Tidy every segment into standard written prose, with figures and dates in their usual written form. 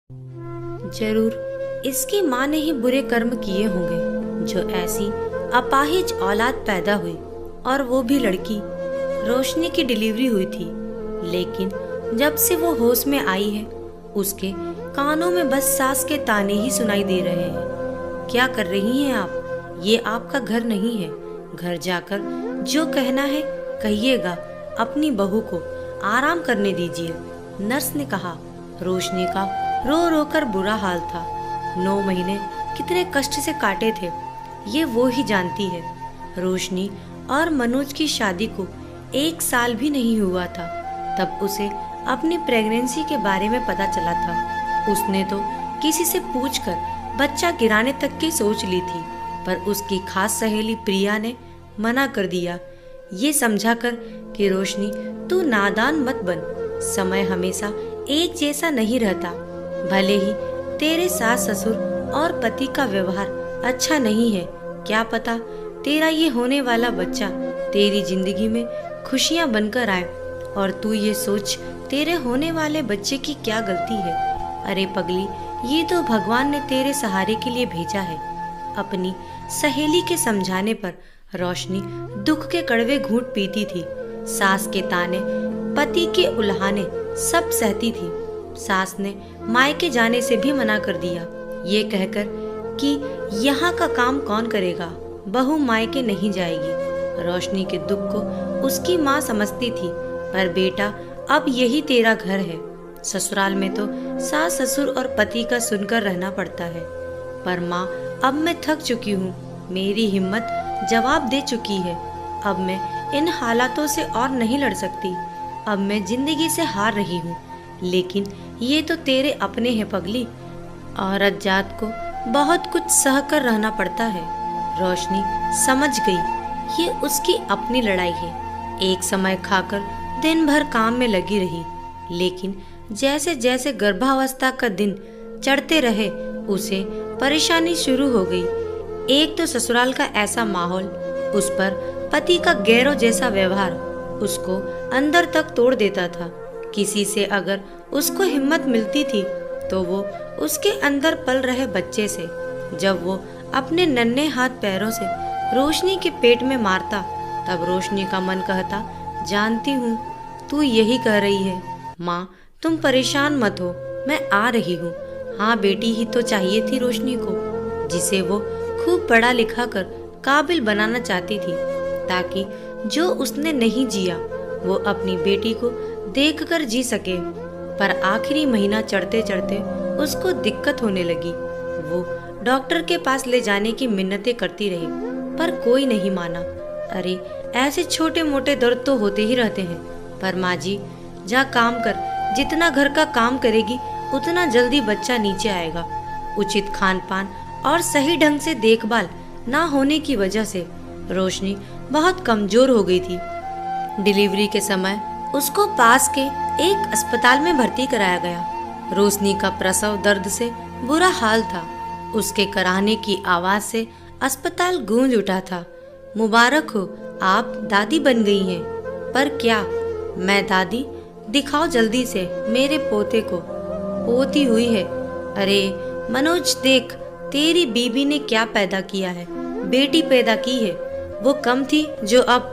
जरूर इसकी माँ ने ही बुरे कर्म किए होंगे जो ऐसी अपाहिज औलाद पैदा हुई, और वो भी लड़की। रोशनी की डिलीवरी हुई थी, लेकिन जब से वो होश में आई है उसके कानों में बस सास के ताने ही सुनाई दे रहे हैं। क्या कर रही हैं आप? ये आपका घर नहीं है। घर जाकर जो कहना है कहिएगा। अपनी बहू को आराम करने दीजिए, नर्स ने कहा। रोशनी का रो रो कर बुरा हाल था। 9 महीने कितने कष्ट से काटे थे ये वो ही जानती है। रोशनी और मनोज की शादी को 1 साल भी नहीं हुआ था तब उसे अपनी प्रेगनेंसी के बारे में पता चला था। उसने तो किसी से पूछकर बच्चा गिराने तक की सोच ली थी, पर उसकी खास सहेली प्रिया ने मना कर दिया, ये समझाकर कि रोशनी तू नादान मत बन। समय हमेशा एक जैसा नहीं रहता। भले ही तेरे सास ससुर और पति का व्यवहार अच्छा नहीं है, क्या पता तेरा ये होने वाला बच्चा तेरी जिंदगी में खुशियां बनकर आए, और तू ये सोच तेरे होने वाले बच्चे की क्या गलती है। अरे पगली, ये तो भगवान ने तेरे सहारे के लिए भेजा है। अपनी सहेली के समझाने पर रोशनी दुख के कड़वे घूंट पीती थी। सास के ताने, पति के उल्हाने सब सहती थी। सास ने मायके जाने से भी मना कर दिया, ये कहकर कि यहाँ का काम कौन करेगा, बहू मायके नहीं जाएगी। रोशनी के दुख को उसकी माँ समझती थी, पर बेटा अब यही तेरा घर है। ससुराल में तो सास ससुर और पति का सुनकर रहना पड़ता है। पर माँ, अब मैं थक चुकी हूँ, मेरी हिम्मत जवाब दे चुकी है। अब मैं इन हालातों से और नहीं लड़ सकती। अब मैं जिंदगी से हार रही हूँ। लेकिन ये तो तेरे अपने हैं पगली। औरत जात को बहुत कुछ सह कर रहना पड़ता है। रोशनी समझ गई ये उसकी अपनी लड़ाई है। एक समय खाकर दिन भर काम में लगी रही, लेकिन जैसे जैसे गर्भावस्था का दिन चढ़ते रहे उसे परेशानी शुरू हो गई। एक तो ससुराल का ऐसा माहौल, उस पर पति का गैरों जैसा व्यवहार उसको अंदर तक तोड़ देता था। किसी से अगर उसको हिम्मत मिलती थी तो वो उसके अंदर पल रहे बच्चे से। जब वो अपने नन्हे हाथ पैरों से रोशनी के पेट में मारता, तब रोशनी का मन कहता, जानती हूँ तू यही कह रही है माँ, तुम परेशान मत हो, मैं आ रही हूँ। हाँ, बेटी ही तो चाहिए थी रोशनी को, जिसे वो खूब पढ़ा लिखा कर काबिल बनाना चाहती थी, ताकि जो उसने नहीं जिया वो अपनी बेटी को देखकर जी सके। पर आखिरी महीना चढ़ते चढ़ते उसको दिक्कत होने लगी। वो डॉक्टर के पास ले जाने की मिन्नतें करती रही, पर कोई नहीं माना। अरे ऐसे छोटे मोटे दर्द तो होते ही रहते हैं, पर माँ जी जा काम कर, जितना घर का काम करेगी उतना जल्दी बच्चा नीचे आएगा। उचित खान पान और सही ढंग से देखभाल ना होने की वजह से रोशनी बहुत कमजोर हो गई थी। डिलीवरी के समय उसको पास के एक अस्पताल में भर्ती कराया गया। रोशनी का प्रसव दर्द से बुरा हाल था। उसके कराहने की आवाज से अस्पताल गूंज उठा था। मुबारक हो, आप दादी बन गई हैं। पर क्या? मैं दादी? दिखाओ जल्दी से मेरे पोते को। पोती हुई है? अरे मनोज देख, तेरी बीबी ने क्या पैदा किया है, बेटी पैदा की है। वो कम थी जो अब?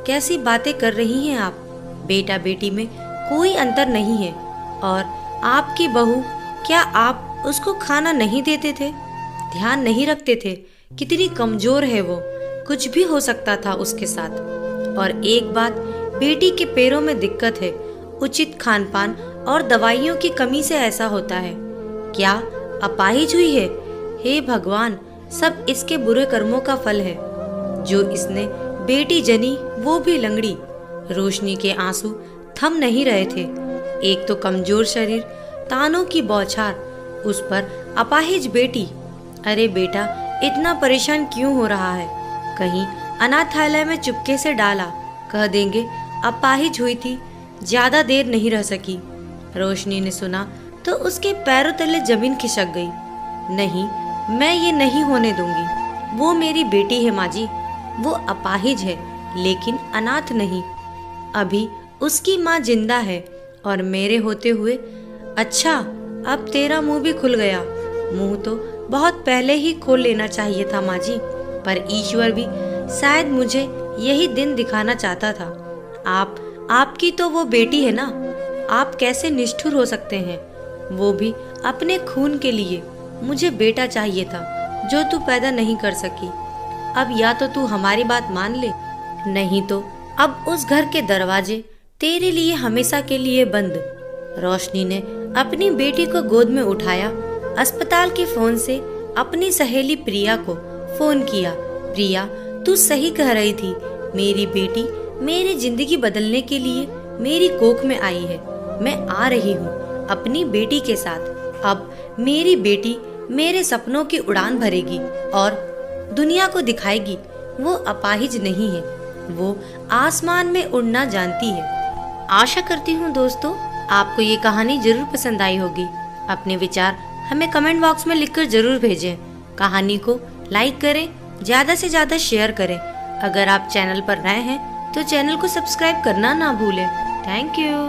कैसी बातें कर रही हैं आप? बेटा बेटी में कोई अंतर नहीं है। और आपकी बहू, क्या आप उसको खाना नहीं देते थे, ध्यान नहीं रखते थे? कितनी कमजोर है वो, कुछ भी हो सकता था उसके साथ। और एक बात, बेटी के पैरों में दिक्कत है, उचित खान पान और दवाइयों की कमी से ऐसा होता है। क्या अपाहिज हुई है? हे भगवान, सब इसके बुरे कर्मों का फल है। जो इसने बेटी जनी वो भी लंगड़ी। रोशनी के आंसू थम नहीं रहे थे। एक तो कमजोर शरीर, तानों की बौछार, उस पर अपाहिज बेटी। अरे बेटा, इतना परेशान क्यों हो रहा है? कहीं अनाथालय में चुपके से डाला, कह देंगे अपाहिज हुई थी, ज्यादा देर नहीं रह सकी। रोशनी ने सुना तो उसके पैरों तले जमीन खिसक गई। नहीं, मैं ये नहीं होने दूंगी। वो मेरी बेटी है माँ जी, वो अपाहिज है लेकिन अनाथ नहीं। अभी उसकी माँ जिंदा है और मेरे होते हुए। अच्छा, अब तेरा मुंह भी खुल गया। मुंह तो बहुत पहले ही खोल लेना चाहिए था माँ जी, पर ईश्वर भी शायद मुझे यही दिन दिखाना चाहता था। आपकी तो वो बेटी है ना, आप कैसे निष्ठुर हो सकते हैं, वो भी अपने खून के लिए। मुझे बेटा चाहिए था जो तू पैदा नहीं कर सकी। अब या तो तू हमारी बात मान ले, नहीं तो अब उस घर के दरवाजे तेरे लिए हमेशा के लिए बंद। रोशनी ने अपनी बेटी को गोद में उठाया। अस्पताल के फोन से अपनी सहेली प्रिया को फोन किया। प्रिया, तू सही कह रही थी, मेरी बेटी मेरी जिंदगी बदलने के लिए मेरी कोख में आई है। मैं आ रही हूँ अपनी बेटी के साथ। अब मेरी बेटी मेरे सपनों की उड़ान भरेगी और दुनिया को दिखाएगी वो अपाहिज नहीं है, वो आसमान में उड़ना जानती है। आशा करती हूँ दोस्तों आपको ये कहानी जरूर पसंद आई होगी। अपने विचार हमें कमेंट बॉक्स में लिखकर जरूर भेजें। कहानी को लाइक करें, ज्यादा से ज्यादा शेयर करें। अगर आप चैनल पर नए हैं तो चैनल को सब्सक्राइब करना ना भूलें। Thank you.